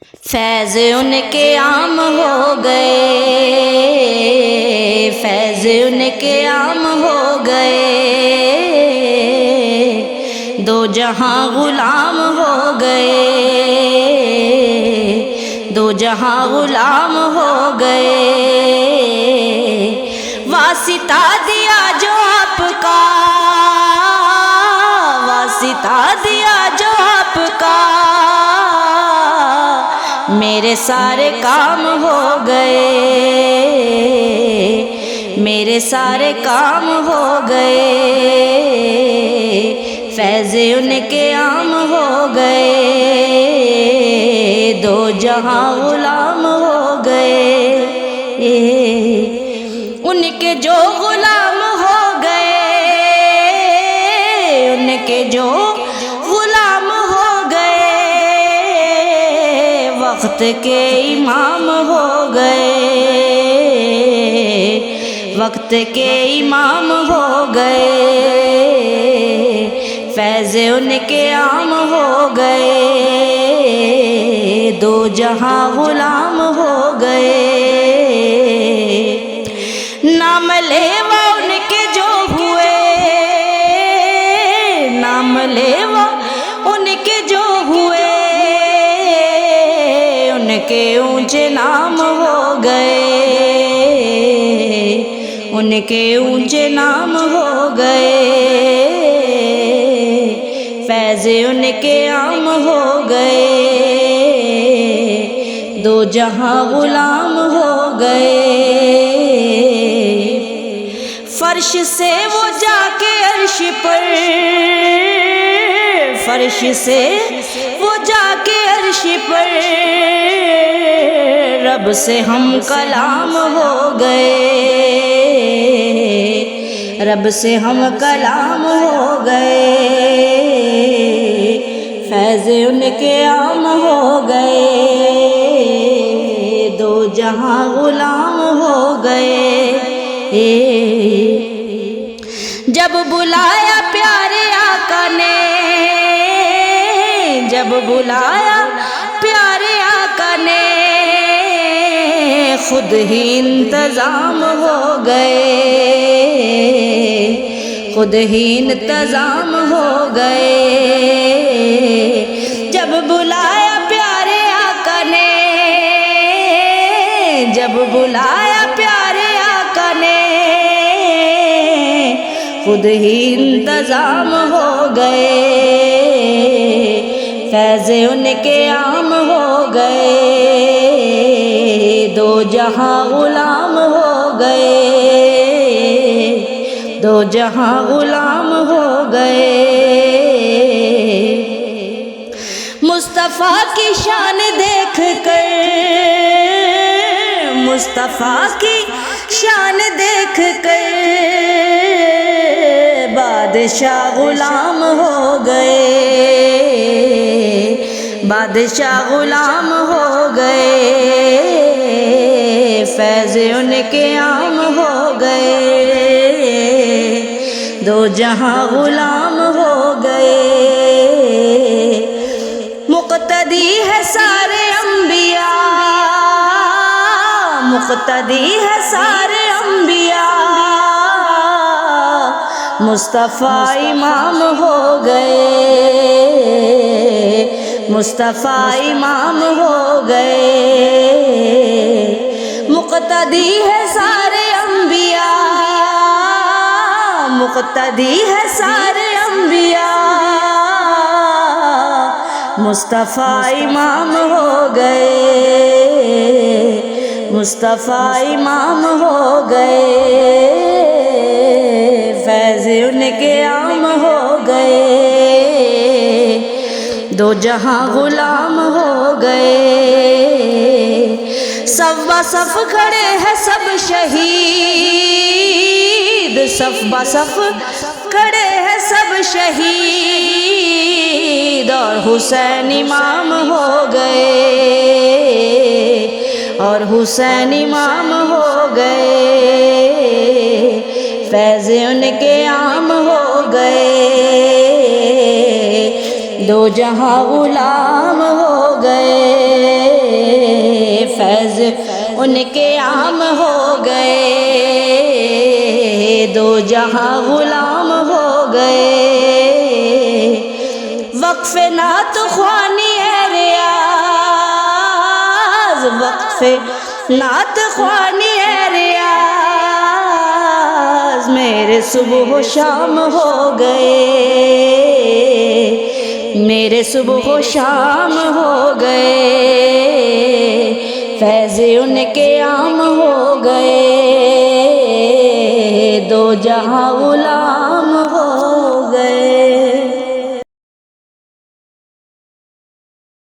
فیض ان کے عام ہو گئے، فیض ان کے عام ہو گئے، دو جہاں غلام ہو گئے، دو جہاں غلام ہو گئے۔ واسطہ دیا جو آپ کا، واسطہ دیا جو آپ کا، میرے سارے کام ہو گئے، میرے سارے کام ہو گئے۔ فیض ان کے عام ہو گئے، دو جہاں غلام ہو گئے۔ ان کے جو غلام ہو گئے، ان کے جو غلام ہو گئے، وقت کے امام ہو گئے، وقت کے امام ہو گئے۔ فیض ان کے عام ہو گئے، دو جہاں غلام ہو گئے۔ نام لیوا ان کے جو ہوئے، نام لیوا ان کے جو ہوئے، ان کے اونچے نام ہو گئے، ان کے اونچے نام ہو گئے۔ فیض ان کے عام ہو گئے، دو جہاں غلام ہو گئے۔ فرش سے وہ جا کے عرش پر، فرش سے وہ جا کے عرش پر، رب سے ہم کلام ہو گئے، رب سے ہم کلام ہو گئے۔ فیض ان کے عام ہو گئے، دو جہاں غلام ہو گئے۔ جب بلایا پیارے آقا نے، جب بلایا پیارے آقا نے، خود ہی انتظام ہو گئے، خود ہی انتظام ہو گئے۔ جب بلایا پیارے آقا نے، جب بلایا پیارے آقا نے، خود ہی انتظام ہو گئے۔ فیض ان کے عام ہو گئے، دو جہاں غلام ہو گئے، دو جہاں غلام ہو گئے۔ مصطفیٰ کی شان دیکھ کر، مصطفیٰ کی شان دیکھ کر، بادشاہ غلام ہو گئے، بادشاہ غلام ہو گئے۔ فیض ان کے عام ہو گئے، دو جہاں غلام ہو گئے۔ مقتدی ہے سارے انبیاء، مقتدی ہے سارے انبیاء، مصطفیٰ امام ہو گئے، مصطفیٰ امام ہو گئے۔ مقتدی ہے سارے انبیاء، مقتدی ہے سارے انبیاء، مصطفیٰ امام ہو گئے، مصطفیٰ امام ہو گئے۔ فیض ان کے عام ہو گئے، دو جہاں غلام ہو گئے۔ صف بصف کھڑے ہیں سب شہید، صف بصف کھڑے ہیں سب شہید، اور حسین امام ہو گئے، اور حسین امام ہو گئے۔ فیض ان کے عام ہو گئے، دو جہاں غلام ہو گئے۔ ان کے عام ہو گئے، دو جہاں غلام ہو گئے۔ وقف نعت خوانی ہے ریاض، وقف نعت خوانی ہے ریاض، میرے صبح و شام ہو گئے، میرے صبح و شام ہو گئے، فیض ان کے عام ہو گئے، دو جہاں غلام